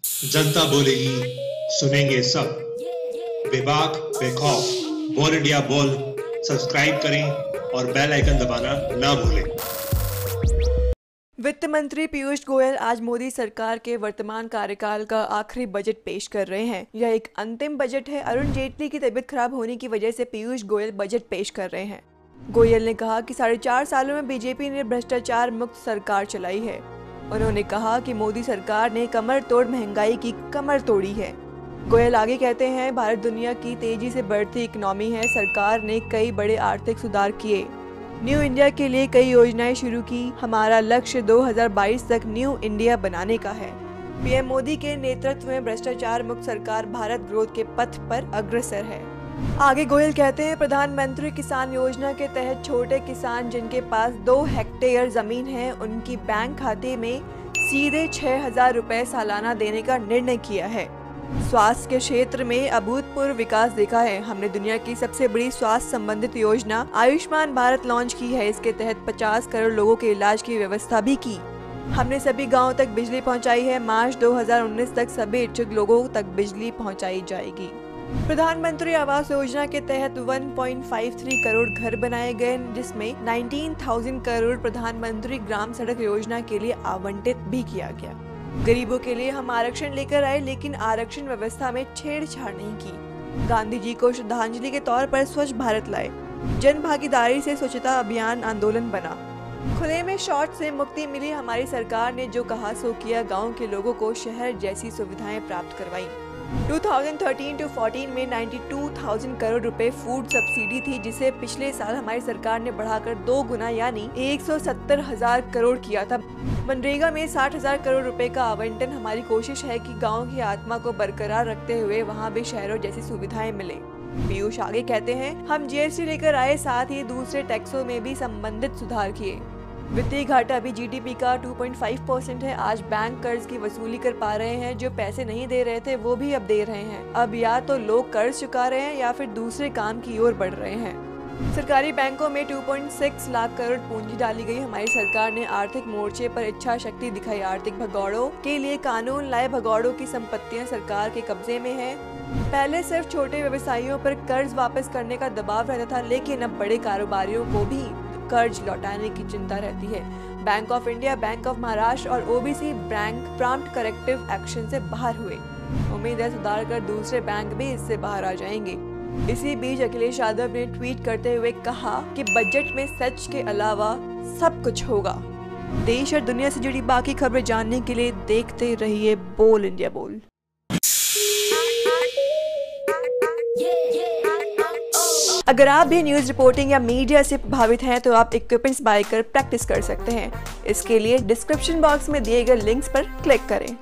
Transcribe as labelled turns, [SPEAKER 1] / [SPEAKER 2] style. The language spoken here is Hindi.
[SPEAKER 1] जनता बोलेगी, सुनेंगे सब। बेबाक बेखौफ बोल इंडिया बोल सब्सक्राइब करें और बेल आइकन दबाना ना भूलें।
[SPEAKER 2] वित्त मंत्री पीयूष गोयल आज मोदी सरकार के वर्तमान कार्यकाल का आखिरी बजट पेश कर रहे हैं। यह एक अंतिम बजट है। अरुण जेटली की तबीयत खराब होने की वजह से पीयूष गोयल बजट पेश कर रहे हैं। गोयल ने कहा कि 4.5 सालों में बीजेपी ने भ्रष्टाचार मुक्त सरकार चलाई है। उन्होंने कहा कि मोदी सरकार ने कमर तोड़ महंगाई की कमर तोड़ी है। गोयल आगे कहते हैं, भारत दुनिया की तेजी से बढ़ती इकोनॉमी है। सरकार ने कई बड़े आर्थिक सुधार किए, न्यू इंडिया के लिए कई योजनाएं शुरू की। हमारा लक्ष्य 2022 तक न्यू इंडिया बनाने का है। पीएम मोदी के नेतृत्व में भ्रष्टाचार मुक्त सरकार भारत ग्रोथ के पथ पर अग्रसर है। आगे गोयल कहते हैं, प्रधानमंत्री किसान योजना के तहत छोटे किसान जिनके पास 2 हेक्टेयर जमीन है, उनकी बैंक खाते में सीधे 6,000 रुपए सालाना देने का निर्णय किया है। स्वास्थ्य के क्षेत्र में अभूतपूर्व विकास देखा है। हमने दुनिया की सबसे बड़ी स्वास्थ्य संबंधित योजना आयुष्मान भारत लॉन्च की है। इसके तहत 50 करोड़ लोगों के इलाज की व्यवस्था भी की। हमने सभी गांवों तक बिजली पहुंचाई है। मार्च 2019 तक सभी इच्छुक लोगों तक बिजली पहुंचाई जाएगी। प्रधानमंत्री आवास योजना के तहत 1.53 करोड़ घर बनाए गए, जिसमें 19,000 करोड़ प्रधानमंत्री ग्राम सड़क योजना के लिए आवंटित भी किया गया। गरीबों के लिए हम आरक्षण लेकर आए, लेकिन आरक्षण व्यवस्था में छेड़छाड़ नहीं की। गांधी जी को श्रद्धांजलि के तौर पर स्वच्छ भारत लाए। जन भागीदारी से स्वच्छता अभियान आंदोलन बना। खुले में शौच से मुक्ति मिली। हमारी सरकार ने जो कहा सो किया। गाँव के लोगों को शहर जैसी सुविधाएं प्राप्त करवाई। 2013-14 में 92,000 करोड़ रुपए फूड सब्सिडी थी, जिसे पिछले साल हमारी सरकार ने बढ़ाकर 2 गुना यानी 170,000 करोड़ किया था। मनरेगा में 60,000 करोड़ रुपए का आवंटन। हमारी कोशिश है कि गांव की आत्मा को बरकरार रखते हुए वहां भी शहरों जैसी सुविधाएं मिले। पीयूष आगे कहते हैं, हम जीएसटी लेकर आए, साथ ही दूसरे टैक्सों में भी संबंधित सुधार किए। वित्तीय घाटा अभी जीडीपी का 2.5% है। आज बैंक कर्ज की वसूली कर पा रहे हैं। जो पैसे नहीं दे रहे थे वो भी अब दे रहे हैं। अब या तो लोग कर्ज चुका रहे हैं या फिर दूसरे काम की ओर बढ़ रहे हैं। सरकारी बैंकों में 2.6 लाख करोड़ पूंजी डाली गई। हमारी सरकार ने आर्थिक मोर्चे पर इच्छा शक्ति दिखाई। आर्थिक भगौड़ों के लिए कानून लाए। भगौड़ों की संपत्तियां सरकार के कब्जे में है। पहले सिर्फ छोटे व्यवसायियों पर कर्ज वापस करने का दबाव रहता था, लेकिन अब बड़े कारोबारियों को भी कर्ज लौटाने की चिंता रहती है। Bank of India, bank of Maharashtra और OBC bank prompt corrective action से बाहर हुए। उम्मीद है सुधार कर दूसरे बैंक भी इससे बाहर आ जाएंगे। इसी बीच अखिलेश यादव ने ट्वीट करते हुए कहा कि बजट में सच के अलावा सब कुछ होगा। देश और दुनिया से जुड़ी बाकी खबरें जानने के लिए देखते रहिए बोल इंडिया बोल। अगर आप भी न्यूज़ रिपोर्टिंग या मीडिया से प्रभावित हैं तो आप इक्विपमेंट्स बाय कर प्रैक्टिस कर सकते हैं। इसके लिए डिस्क्रिप्शन बॉक्स में दिए गए लिंक्स पर क्लिक करें।